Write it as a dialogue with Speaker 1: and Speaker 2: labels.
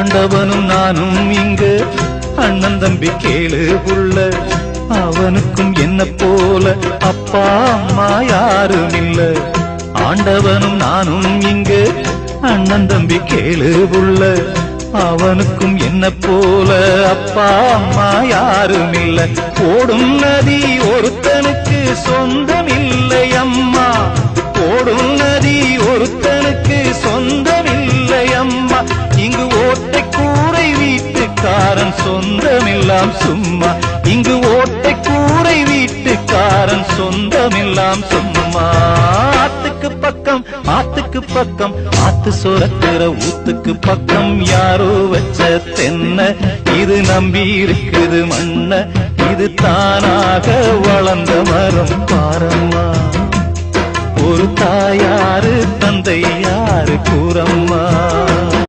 Speaker 1: ஆண்டவனும் நானும் இங்கு அண்ணன் தம்பி கேளு புள்ள, அவனுக்கும் என்ன போல அப்பா அம்மா யாரும் இல்ல. ஆண்டவனும் நானும் இங்கு அண்ணன் தம்பி கேளு புள்ள, அவனுக்கும் என்ன போல அப்பா அம்மா யாரும் இல்ல. ஓடும் நதி ஒருத்தனுக்கு சொந்தம் இல்லை அம்மா, ஓடும் நதி ஒருத்தனுக்கு சொந்தமில்லை அம்மா. இங்கு ஓட்டை கூரை வீட்டுக்காரன் சொந்தமெல்லாம் சும்மா, இங்கு ஓட்டை கூரை வீட்டுக்காரன் சொந்தமெல்லாம் சும்மா. ஆத்துக்கு பக்கம் ஆத்துக்கு பக்கம் ஆத்து சுரக்கிற ஊத்துக்கு பக்கம் யாரோ வச்ச தென்ன, இது நம்பி இருக்குது மண்ண, இது தானாக வளர்ந்த மரம் பாரம்மா. ஒரு தாயாரு தந்தை யாரு கூறம்மா.